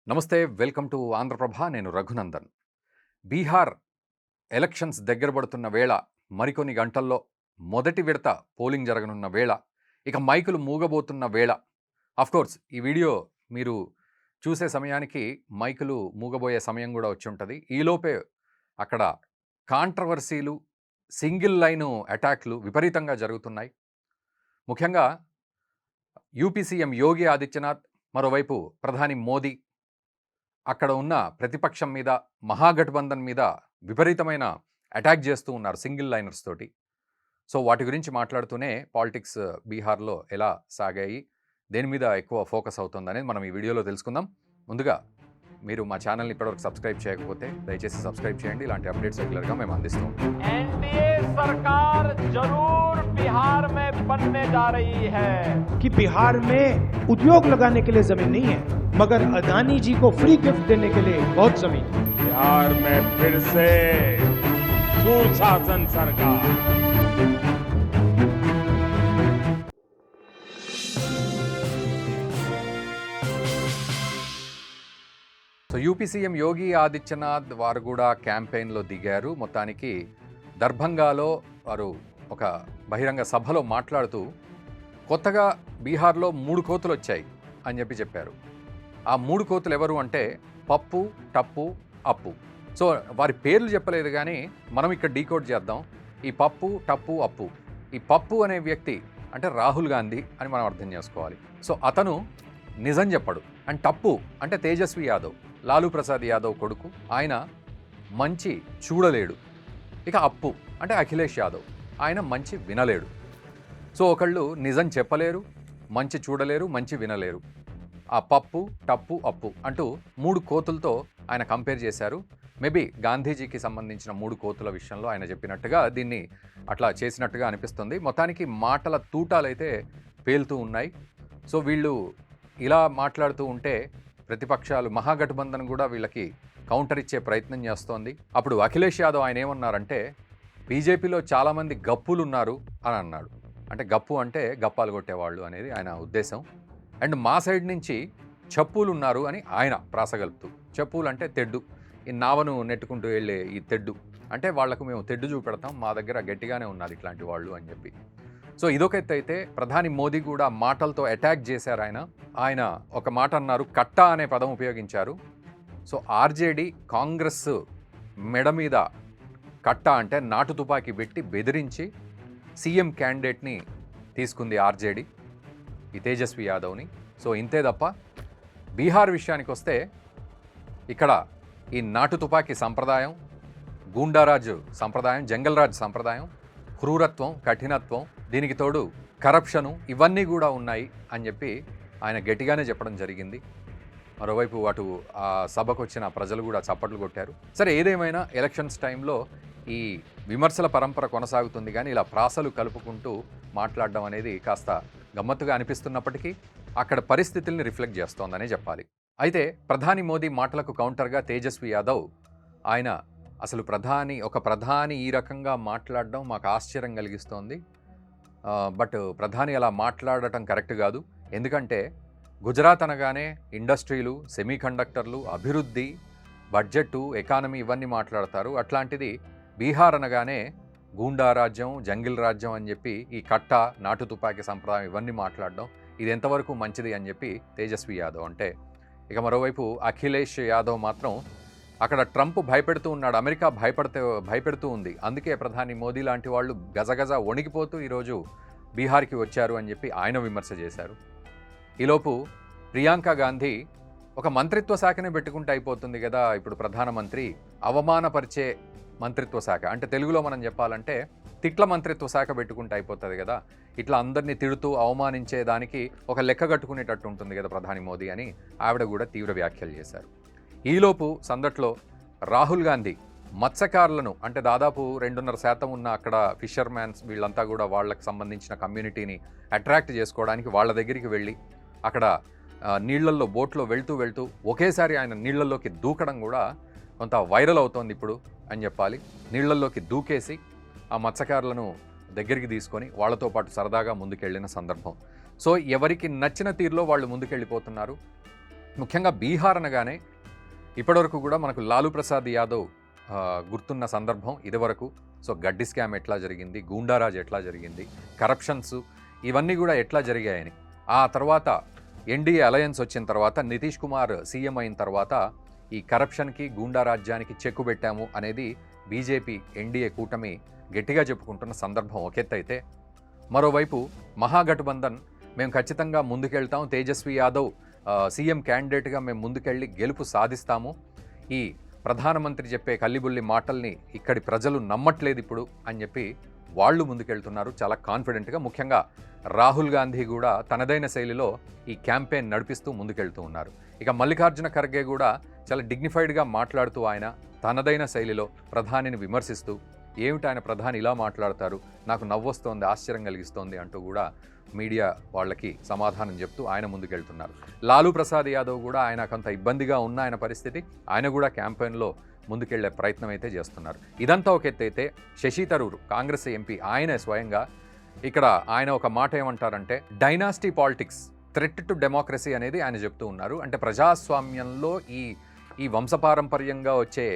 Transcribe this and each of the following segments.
నమస్తే. Welcome to Andhraprabha. నేను Raghunandan. Bihar elections దగ్గర పడుతున్న వేళ, మరికొన్ని గంటల్లో మొదటి విడత పోలింగ్ జరగనున్న వేళ, ఇక మైకులు మూగబోతున్న వేళ. ఆఫ్‌కోర్స్ ఈ వీడియో మీరు చూసే సమయానికి మైకులు మూగబోయే సమయం కూడా వచ్చుంటది. ఈలోపే అక్కడ కాంట్రవర్సీలు, సింగిల్ లైను అటాక్‌లు విపరీతంగా జరుగుతున్నాయి. ముఖ్యంగా యూపీ సీఎం యోగి ఆదిత్యనాథ్, మరోవైపు ప్రధాని మోదీ అక్కడ ఉన్న ప్రతిపక్షం మీద, మహాగఠబంధన్ మీద విపరీతమైన అటాక్ చేస్తూ ఉన్నారు సింగిల్ లైనర్స్ తోటి. సో, వాటి గురించి మాట్లాడుతూనే పాలిటిక్స్ బీహార్‌లో ఎలా సాగాయి, దేని మీద ఎక్కువ ఫోకస్ అవుతుందనేది మనం ఈ వీడియోలో తెలుసుకుందాం. ముందుగా మీరు మా ఛానల్‌ని ఇప్పటివరకు సబ్స్క్రైబ్ చేయకపోతే దయచేసి సబ్స్క్రైబ్ చేయండి. ఇలాంటి అప్డేట్స్ రెగ్యులర్‌గా మేము అందిస్తూ ఉంటాం. एनडीए सरकार जरूर बिहार में बनने जा रही है कि बिहार में उद्योग लगाने के लिए जमीन नहीं है, मगर अदानी जी को फ्री गिफ्ट देने के लिए बहुत जमीन है। बिहार में फिर से सुशासन सरकार। So, UP CM Yogi Adityanath వారు కూడా క్యాంపెయిన్‌లో దిగారు. మొత్తానికి దర్భంగాలో వారు ఒక బహిరంగ సభలో మాట్లాడుతూ కొత్తగా బీహార్‌లో 3 కోతులొచ్చాయి అని చెప్పారు. ఆ 3 కోతులు ఎవరు అంటే పప్పు, టప్పు, అప్పు. సో, వారి పేర్లు చెప్పలేదు కానీ మనం ఇక్కడ డీకోడ్ చేద్దాం. ఈ పప్పు, టప్పు, అప్పు. ఈ పప్పు అనే వ్యక్తి అంటే రాహుల్ గాంధీ అని మనం అర్థం చేసుకోవాలి. సో, అతను నిజం చెప్పడు. అండ్ టప్పు అంటే తేజస్వి యాదవ్, లాలూ ప్రసాద్ యాదవ్ కొడుకు. ఆయన మంచి చూడలేడు. ఇక అప్పు అంటే అఖిలేష్ యాదవ్, ఆయన మంచి వినలేడు. సో, ఒకళ్ళు నిజం చెప్పలేరు, మంచి చూడలేరు, మంచి వినలేరు. ఆ పప్పు, టప్పు, అప్పు అంటూ 3 కోతులతో ఆయన కంపేర్ చేశారు. మేబీ గాంధీజీకి సంబంధించిన 3 కోతుల విషయంలో ఆయన చెప్పినట్టుగా దీన్ని అట్లా చేసినట్టుగా అనిపిస్తుంది. మొత్తానికి మాటల తూటాలైతే పేలుతూ ఉన్నాయి. సో, వీళ్ళు ఇలా మాట్లాడుతూ ఉంటే ప్రతిపక్షాలు మహాగఠబంధన్ కూడా వీళ్ళకి కౌంటర్ ఇచ్చే ప్రయత్నం చేస్తోంది. అప్పుడు అఖిలేష్ యాదవ్ ఆయన ఏమన్నారంటే బీజేపీలో చాలామంది గప్పులు ఉన్నారు అని అన్నాడు. అంటే గప్పు అంటే గప్పాలు కొట్టేవాళ్ళు అనేది ఆయన ఉద్దేశం. అండ్ మా సైడ్ నుంచి చప్పులు ఉన్నారు అని ఆయన ప్రాసగలుపుతూ, చప్పులు అంటే తెడ్డు, ఈ నావను నెట్టుకుంటూ వెళ్ళే ఈ తెడ్డు అంటే వాళ్లకు మేము తెడ్డు చూపెడతాం, మా దగ్గర గట్టిగానే ఉన్నారు ఇట్లాంటి వాళ్ళు అని చెప్పి. సో, ఇదొక ఎత్తు అయితే ప్రధాని మోదీ కూడా మాటలతో అటాక్ చేశారు. ఆయన ఒక మాట అన్నారు, కట్టా అనే పదం ఉపయోగించారు. సో, ఆర్జేడీ కాంగ్రెస్ మెడ మీద కట్టా అంటే నాటు తుపాకీ పెట్టి బెదిరించి సీఎం క్యాండిడేట్ని తీసుకుంది ఆర్జేడీ, ఈ తేజస్వి యాదవ్ని. సో, ఇంతే తప్ప బీహార్ విషయానికి వస్తే ఇక్కడ ఈ నాటు తుపాకీ సంప్రదాయం, గూండారాజు సంప్రదాయం, జంగల్ రాజ్ సంప్రదాయం, క్రూరత్వం, కఠినత్వం, దీనికి తోడు కరప్షను, ఇవన్నీ కూడా ఉన్నాయి అని చెప్పి ఆయన గట్టిగానే చెప్పడం జరిగింది. మరోవైపు అటు ఆ సభకు వచ్చిన ప్రజలు కూడా చప్పట్లు కొట్టారు. సరే, ఏదేమైనా ఎలక్షన్స్ టైంలో ఈ విమర్శల పరంపర కొనసాగుతుంది కానీ ఇలా ప్రాసలు కలుపుకుంటూ మాట్లాడడం అనేది కాస్త గమ్మత్తుగా అనిపిస్తున్నప్పటికీ అక్కడ పరిస్థితుల్ని రిఫ్లెక్ట్ చేస్తోందనే చెప్పాలి. అయితే ప్రధాని మోదీ మాటలకు కౌంటర్గా తేజస్వి యాదవ్ ఆయన అసలు ఒక ప్రధాని ఈ రకంగా మాట్లాడడం మాకు ఆశ్చర్యం కలిగిస్తోంది. బట్ ప్రధాని అలా మాట్లాడటం కరెక్ట్ కాదు. ఎందుకంటే గుజరాత్ అనగానే ఇండస్ట్రీలు, సెమీకండక్టర్లు, అభివృద్ధి, బడ్జెట్టు, ఎకానమీ ఇవన్నీ మాట్లాడతారు. అట్లాంటిది బీహార్ అనగానే గూండా రాజ్యం, జంగిల్ రాజ్యం అని చెప్పి ఈ కట్ట, నాటు తుపాకీ సంప్రదాయం ఇవన్నీ మాట్లాడడం ఇది ఎంతవరకు మంచిది అని చెప్పి తేజస్వి యాదవ్ అంటే. ఇక మరోవైపు అఖిలేష్ యాదవ్ మాత్రం అక్కడ ట్రంప్ భయపెడుతూ ఉన్నాడు, అమెరికా భయపెడుతూ ఉంది, అందుకే ప్రధాని మోదీ లాంటి వాళ్ళు గజగజ వణికిపోతూ ఈరోజు బీహార్కి వచ్చారు అని చెప్పి ఆయన విమర్శ చేశారు. ఈలోపు ప్రియాంక గాంధీ ఒక మంత్రిత్వ శాఖనే పెట్టుకుంటే అయిపోతుంది కదా, ఇప్పుడు ప్రధానమంత్రి అవమానపరిచే మంత్రిత్వ శాఖ అంటే తెలుగులో మనం చెప్పాలంటే తిట్ల మంత్రిత్వ శాఖ పెట్టుకుంటే అయిపోతుంది కదా, ఇట్లా అందరినీ తిడుతూ అవమానించే దానికి ఒక లెక్క కట్టుకునేటట్టు ఉంటుంది కదా ప్రధాని మోదీ అని ఆవిడ కూడా తీవ్ర వ్యాఖ్యలు చేశారు. ఈలోపు సందట్లో రాహుల్ గాంధీ మత్స్యకారులను అంటే దాదాపు 2.5% ఉన్న అక్కడ ఫిషర్మ్యాన్స్ వీళ్ళంతా కూడా వాళ్ళకి సంబంధించిన కమ్యూనిటీని అట్రాక్ట్ చేసుకోవడానికి వాళ్ళ దగ్గరికి వెళ్ళి అక్కడ నీళ్లల్లో బోట్లో వెళ్తూ ఒకేసారి ఆయన నీళ్లల్లోకి దూకడం కూడా కొంత వైరల్ అవుతోంది ఇప్పుడు అని చెప్పాలి. నీళ్లల్లోకి దూకేసి ఆ మత్స్యకారులను దగ్గరికి తీసుకొని వాళ్ళతో పాటు సరదాగా ముందుకెళ్ళిన సందర్భం. సో, ఎవరికి నచ్చిన తీరులో వాళ్ళు ముందుకెళ్ళిపోతున్నారు. ముఖ్యంగా బీహార్ అనగానే ఇప్పటివరకు కూడా మనకు లాలూ ప్రసాద్ యాదవ్ గుర్తున్న సందర్భం ఇదివరకు. సో గడ్డి స్కామ్ ఎట్లా జరిగింది, గూండారాజ్ ఎట్లా జరిగింది, కరప్షన్స్ ఇవన్నీ కూడా ఎట్లా జరిగాయని. ఆ తర్వాత ఎన్డీఏ అలయన్స్ వచ్చిన తర్వాత నితీష్ కుమార్ సీఎం అయిన తర్వాత ఈ కరప్షన్కి గూండారాజ్యానికి చెక్కు పెట్టాము అనేది బీజేపీ ఎన్డీఏ కూటమి గట్టిగా చెప్పుకుంటున్న సందర్భం ఒక ఎత్తు అయితే, మరోవైపు మహాగఠబంధన్ మేము ఖచ్చితంగా ముందుకెళ్తాం, తేజస్వి యాదవ్ సీఎం క్యాండిడేట్గా మేము ముందుకెళ్ళి గెలుపు సాధిస్తాము, ఈ ప్రధానమంత్రి చెప్పే కల్లిబుల్లి మాటల్ని ఇక్కడి ప్రజలు నమ్మట్లేదు ఇప్పుడు అని చెప్పి వాళ్ళు ముందుకెళ్తున్నారు చాలా కాన్ఫిడెంట్గా. ముఖ్యంగా రాహుల్ గాంధీ కూడా తనదైన శైలిలో ఈ క్యాంపెయిన్ నడిపిస్తూ ముందుకెళ్తూ ఉన్నారు. ఇక మల్లికార్జున ఖర్గే కూడా చాలా డిగ్నిఫైడ్గా మాట్లాడుతూ ఆయన తనదైన శైలిలో ప్రధానిని విమర్శిస్తూ, ఏమిటి ఆయన ప్రధాని ఇలా మాట్లాడతారు, నాకు నవ్వొస్తోంది, ఆశ్చర్యం కలిగిస్తోంది అంటూ కూడా మీడియా వాళ్ళకి సమాధానం చెప్తూ ఆయన ముందుకెళ్తున్నారు. లాలూ ప్రసాద్ యాదవ్ కూడా ఆయన కొంత ఇబ్బందిగా ఉన్న ఆయన పరిస్థితి, ఆయన కూడా క్యాంపెయిన్లో ముందుకెళ్లే ప్రయత్నం అయితే చేస్తున్నారు. ఇదంతా ఒక ఎత్తు అయితే శశి థరూర్ కాంగ్రెస్ ఎంపీ ఆయన స్వయంగా ఇక్కడ ఆయన ఒక మాట ఏమంటారంటే, dynasty politics threat to democracy అనేది ఆయన చెప్తూ ఉన్నారు. అంటే ప్రజాస్వామ్యంలో ఈ వంశపారంపర్యంగా వచ్చే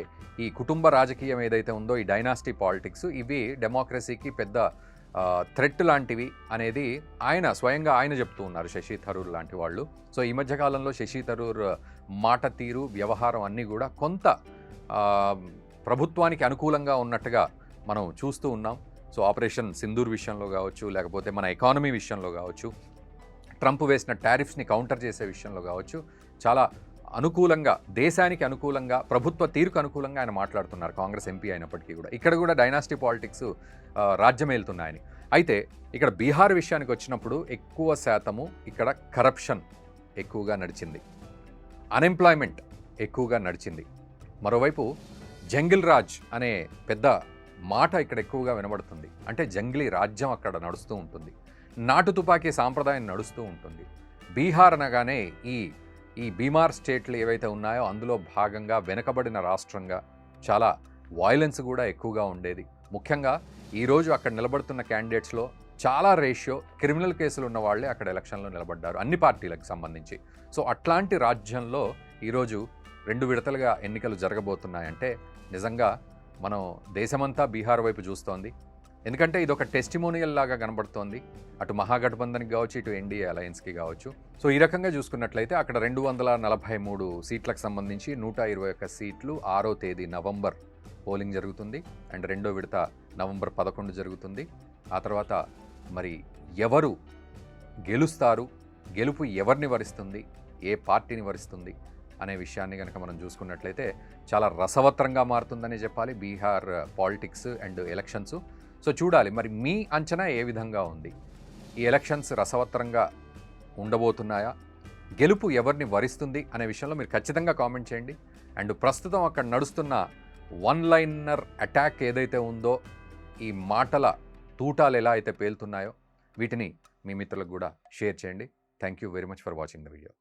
ఈ కుటుంబ రాజకీయం ఏదైతే ఉందో, ఈ డైనాసిటీ పాలిటిక్స్ ఇవి డెమోక్రసీకి పెద్ద థ్రెట్ లాంటివి అనేది ఆయన స్వయంగా ఆయన చెప్తూ ఉన్నారు, శశి థరూర్ లాంటి వాళ్ళు. సో ఈ మధ్యకాలంలో శశి థరూర్ మాట తీరు, వ్యవహారం అన్నీ కూడా కొంత ప్రభుత్వానికి అనుకూలంగా ఉన్నట్టుగా మనం చూస్తూ ఉన్నాం. సో ఆపరేషన్ సింధూర్ విషయంలో కావచ్చు, లేకపోతే మన ఎకానమీ విషయంలో కావచ్చు, ట్రంప్ వేసిన టారిఫ్స్ని కౌంటర్ చేసే విషయంలో కావచ్చు, చాలా అనుకూలంగా, దేశానికి అనుకూలంగా, ప్రభుత్వ తీరుకు అనుకూలంగా ఆయన మాట్లాడుతున్నారు కాంగ్రెస్ ఎంపీ అయినప్పటికీ కూడా. ఇక్కడ కూడా డైనాసిటీ పాలిటిక్స్ రాజ్యమేలుతున్నాయని. అయితే ఇక్కడ బీహార్ విషయానికి వచ్చినప్పుడు ఎక్కువ శాతము ఇక్కడ కరప్షన్ ఎక్కువగా నడిచింది, అన్ఎంప్లాయ్మెంట్ ఎక్కువగా నడిచింది. మరోవైపు జంగిల్ రాజ్ అనే పెద్ద మాట ఇక్కడ ఎక్కువగా వినబడుతుంది. అంటే జంగిలీ రాజ్యం అక్కడ నడుస్తూ ఉంటుంది, నాటు తుపాకీ సాంప్రదాయం నడుస్తూ ఉంటుంది. బీహార్ అనగానే ఈ బీమార్ స్టేట్లు ఏవైతే ఉన్నాయో అందులో భాగంగా వెనుకబడిన రాష్ట్రంగా చాలా వాయిలెన్స్ కూడా ఎక్కువగా ఉండేది. ముఖ్యంగా ఈరోజు అక్కడ నిలబడుతున్న క్యాండిడేట్స్లో చాలా రేషియో క్రిమినల్ కేసులు ఉన్న వాళ్ళే అక్కడ ఎలక్షన్లో నిలబడ్డారు, అన్ని పార్టీలకు సంబంధించి. సో అట్లాంటి రాజ్యంలో ఈరోజు 2 విడతలుగా ఎన్నికలు జరగబోతున్నాయంటే నిజంగా మనం దేశమంతా బీహార్ వైపు చూస్తోంది. ఎందుకంటే ఇది ఒక టెస్టిమోనియల్ లాగా కనబడుతోంది, అటు మహాగఠబంధన్కి కావచ్చు, ఇటు ఎన్డీఏ అలయన్స్కి కావచ్చు. సో ఈ రకంగా చూసుకున్నట్లయితే అక్కడ 243 సీట్లకు సంబంధించి 121 సీట్లు 6వ తేదీ నవంబర్ పోలింగ్ జరుగుతుంది. అండ్ 2వ విడత నవంబర్ 11 జరుగుతుంది. ఆ తర్వాత మరి ఎవరు గెలుస్తారు, గెలుపు ఎవరిని వరిస్తుంది, ఏ పార్టీని వరిస్తుంది అనే విషయాన్ని కనుక మనం చూసుకున్నట్లయితే చాలా రసవత్రంగా మారుతుందని చెప్పాలి Bihar politics and elections. So చూడాలి మరి మీ అంచనా ఏ విధంగా ఉంది, ఈ ఎలక్షన్స్ రసవత్రంగా ఉండబోతున్నాయా, గెలుపు ఎవరిని వరిస్తుంది అనే విషయంలో మీరు ఖచ్చితంగా కామెంట్ చేయండి. అండ్ ప్రస్తుతం అక్కడ నడుస్తున్న వన్ లైనర్ అటాక్ ఏదైతే ఉందో, ఈ మాటల తూటాలు ఎలా అయితే పేలుతున్నాయో వీటిని మీ మిత్రులకు కూడా షేర్ చేయండి. Thank you very much for watching the video.